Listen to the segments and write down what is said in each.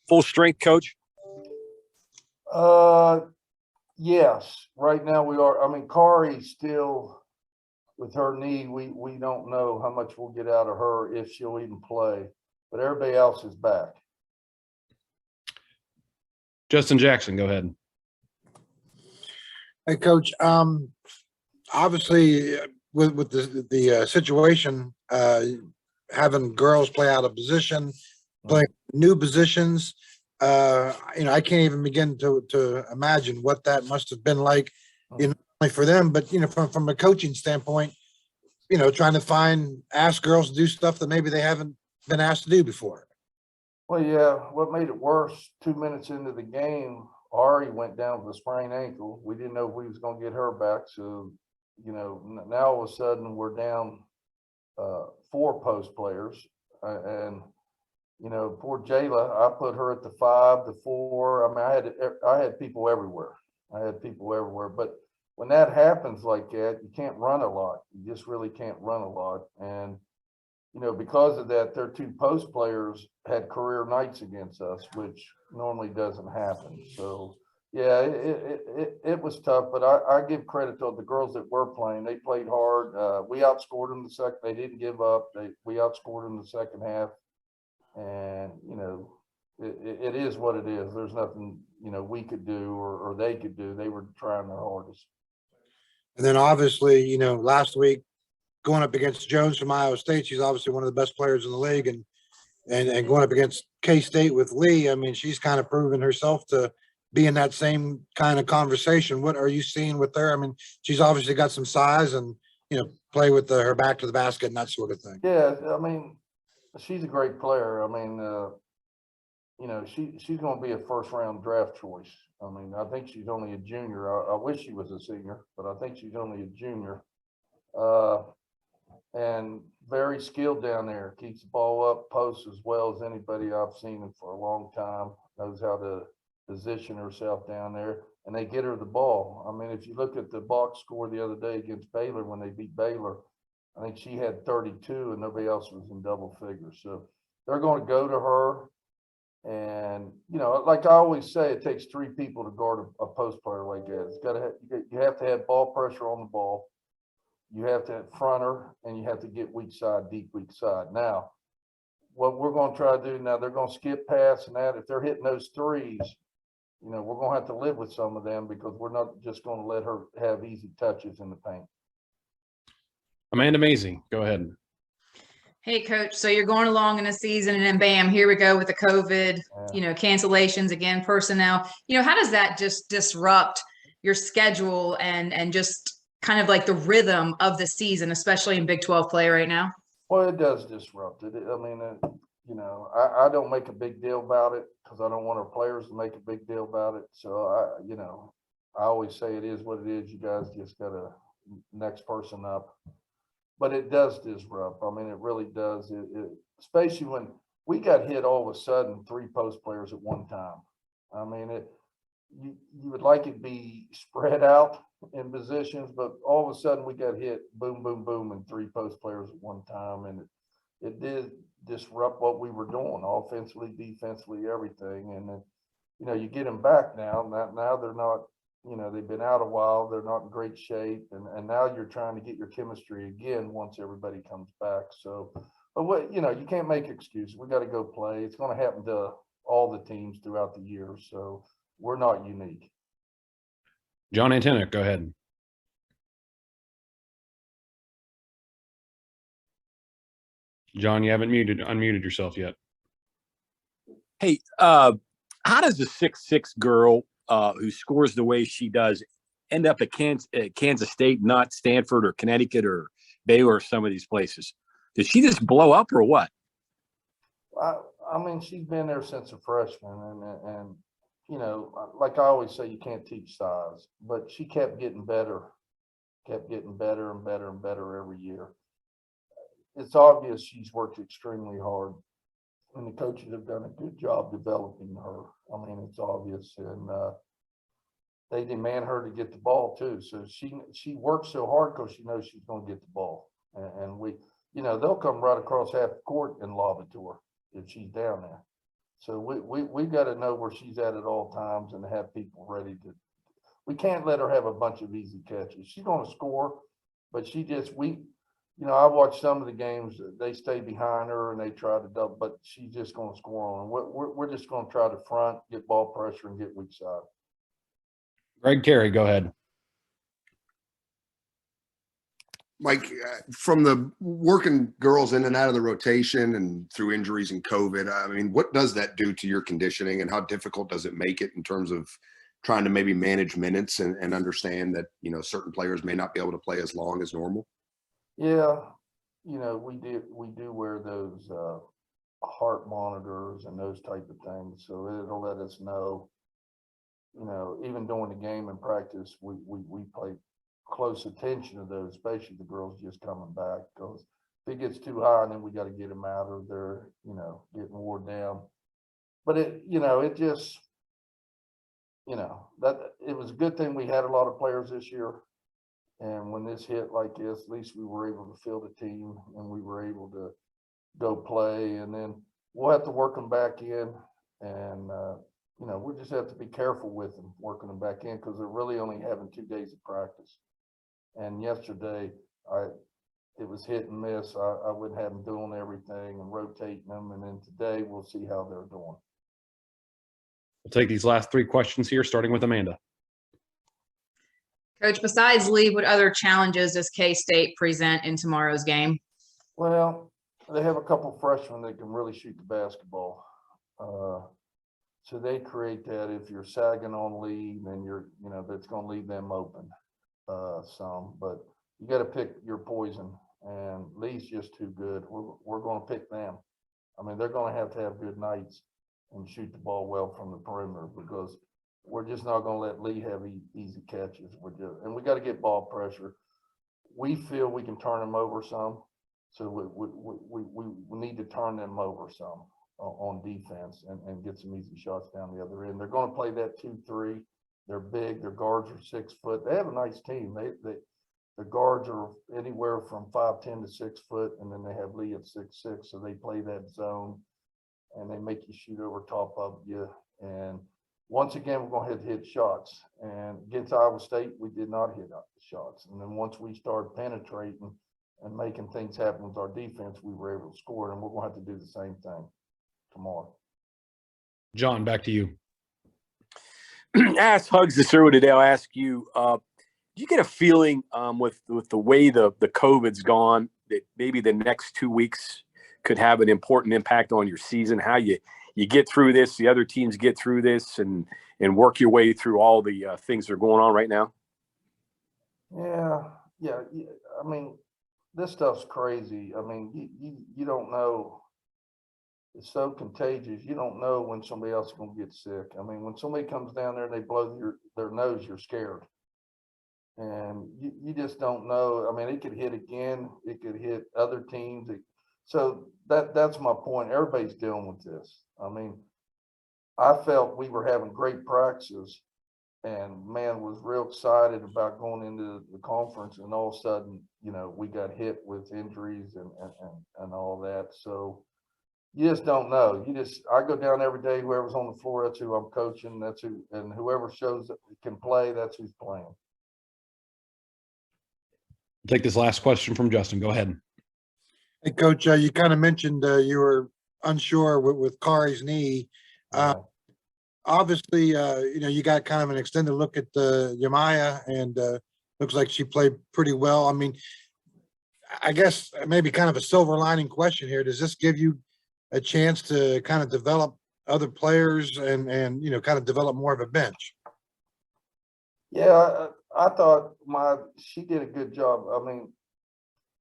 full strength, coach? Yes. Right now we are. I mean, Carey still with her knee. We don't know how much we'll get out of her, if she'll even play. But everybody else is back. Justin Jackson, go ahead. Hey, Coach. Obviously, with the situation, having girls play out of position, play new positions, I can't even begin to imagine what that must have been like, not only for them, but from a coaching standpoint, trying to ask girls to do stuff that maybe they haven't been asked to do before. Well, yeah. What made it worse? 2 minutes into the game, Ari went down with a sprained ankle. We didn't know if we was going to get her back. So, now all of a sudden we're down 4 post players. And, poor Jayla, I put her at the 5, the 4. I mean, I had people everywhere. But when that happens like that, you can't run a lot. You just really can't run a lot. And, because of that, their 2 post players had career nights against us, which normally doesn't happen. So, yeah, it was tough, but I give credit to the girls that were playing. They played hard. We outscored them the second. They didn't give up. We outscored them the second half. And, it is what it is. There's nothing, we could do or they could do. They were trying their hardest. And then obviously, last week, going up against Jones from Iowa State, she's obviously one of the best players in the league, and going up against K-State with Lee, I mean, she's kind of proven herself to be in that same kind of conversation. What are you seeing with her? I mean, she's obviously got some size and, play with her back to the basket and that sort of thing. Yeah, I mean, she's a great player. I mean, she's going to be a first-round draft choice. I mean, I think she's only a junior. I wish she was a senior, but I think she's only a junior. And very skilled down there, keeps the ball up, posts as well as anybody I've seen for a long time, knows how to position herself down there, and they get her the ball. I mean, if you look at the box score the other day against Baylor, when they beat Baylor, I think she had 32 and nobody else was in double figures. So they're going to go to her. And, like I always say, it takes 3 people to guard a post player like that. You have to have ball pressure on the ball. You have to front her, and you have to get weak side, deep weak side. Now, what we're going to try to do now, they're going to skip pass and that. If they're hitting those threes, we're going to have to live with some of them because we're not just going to let her have easy touches in the paint. Amanda Maisie, go ahead. Hey, Coach. So you're going along in a season, and then bam, here we go with the COVID, cancellations again, personnel. How does that just disrupt your schedule and just kind of like the rhythm of the season, especially in Big 12 play right now? Well, it does disrupt it. I mean, I don't make a big deal about it because I don't want our players to make a big deal about it. So I always say it is what it is. You guys just got to next person up. But it does disrupt. I mean, it really does. Especially when we got hit all of a sudden, 3 post players at one time. I mean, you would like it be spread out in positions, but all of a sudden we got hit, boom, boom, boom, and 3 post players at one time, and it did disrupt what we were doing, offensively, defensively, everything. And you get them back now. Now they're not. They've been out a while. They're not in great shape, and now you're trying to get your chemistry again once everybody comes back. So, but you can't make excuses. We got to go play. It's going to happen to all the teams throughout the year. So we're not unique. John Antenna, go ahead. John, you haven't unmuted yourself yet. Hey, how does a 6'6" girl who scores the way she does end up at Kansas State, not Stanford or Connecticut or Baylor or some of these places? Did she just blow up or what? I mean, she's been there since a freshman, and like I always say, you can't teach size, but she kept getting better and better and better every year. It's obvious she's worked extremely hard, and the coaches have done a good job developing her. I mean, it's obvious, and they demand her to get the ball too. So she works so hard because she knows she's going to get the ball, and we, they'll come right across half the court and lob it to her if she's down there. So we got to know where she's at all times and have people ready to. We can't let her have a bunch of easy catches. She's going to score, but I watched some of the games. They stay behind her and they try to double, but she's just going to score on. We're just going to try to front, get ball pressure, and get weak side. Greg Carey, go ahead. Mike, from the working girls in and out of the rotation and through injuries and COVID, I mean, what does that do to your conditioning, and how difficult does it make it in terms of trying to maybe manage minutes and understand that, certain players may not be able to play as long as normal? Yeah, we do wear those heart monitors and those type of things, so it'll let us know. Even during the game and practice, we play close attention to those, especially the girls just coming back, because if it gets too high, then we got to get them out of there, getting worn down. But it just, that it was a good thing we had a lot of players this year. And when this hit like this, at least we were able to field the team and we were able to go play. And then we'll have to work them back in. And, we'll just have to be careful with them, working them back in, because they're really only having 2 days of practice. And yesterday, it was hit and miss. I wouldn't have them doing everything and rotating them. And then today, we'll see how they're doing. We'll take these last 3 questions here, starting with Amanda. Coach, besides Lee, what other challenges does K-State present in tomorrow's game? Well, they have a couple freshmen that can really shoot the basketball. So they create that. If you're sagging on Lee, then that's going to leave them open some. But you got to pick your poison, and Lee's just too good. We're going to pick them. I mean, they're going to have good nights and shoot the ball well from the perimeter, because we're just not going to let Lee have easy catches. And we got to get ball pressure. We feel we can turn them over some, so we need to turn them over some on defense and get some easy shots down the other end. They're going to play that 2-3. They're big. Their guards are 6 foot. They have a nice team. The guards are anywhere from 5'10" to 6 foot, and then they have Lee at 6'6", so they play that zone and they make you shoot over top of you. And once again, we're going to have to hit shots. And against Iowa State, we did not hit up the shots. And then once we started penetrating and making things happen with our defense, we were able to score. And we're going to have to do the same thing tomorrow. John, back to you. Ask Hugs this earlier today. I'll ask you, do you get a feeling with the way the COVID's gone that maybe the next 2 weeks could have an important impact on your season, how you get through this, the other teams get through this, and work your way through all the things that are going on right now? Yeah. I mean, this stuff's crazy. I mean, you don't know. It's so contagious. You don't know when somebody else is going to get sick. I mean, when somebody comes down there and they blow their nose, you're scared. And you just don't know. I mean, it could hit again. It could hit other teams. So that's my point. Everybody's dealing with this. I mean, I felt we were having great practices, and man was real excited about going into the conference, and all of a sudden, we got hit with injuries and all that. So you just don't know. I go down every day. Whoever's on the floor, that's who I'm coaching. That's who, and whoever shows that can play, that's who's playing. Take this last question from Justin. Go ahead. Hey, Coach, you kind of mentioned you were unsure with Carey's knee. Obviously, you got kind of an extended look at Yamaya, and looks like she played pretty well. I mean, I guess maybe kind of a silver lining question here. Does this give you a chance to kind of develop other players and kind of develop more of a bench? Yeah, I thought she did a good job. I mean,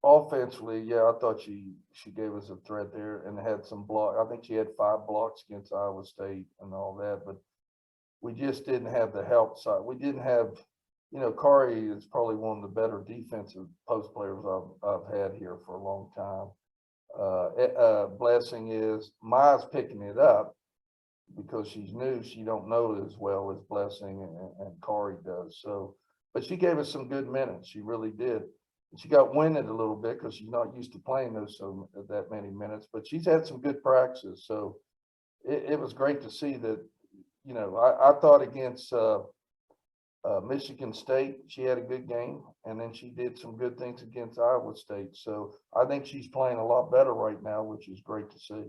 offensively, yeah, I thought she gave us a threat there and had some block. I think she had 5 blocks against Iowa State and all that, but we just didn't have the help side. We didn't have, Carey is probably one of the better defensive post players I've had here for a long time. Blessing is Maya's picking it up because she's new. She don't know it as well as Blessing and Carey does. So, but she gave us some good minutes. She really did. She got winded a little bit because she's not used to playing that many minutes, but she's had some good practices. So it was great to see that, you know, I thought against Michigan State, she had a good game, and then she did some good things against Iowa State. So I think she's playing a lot better right now, which is great to see.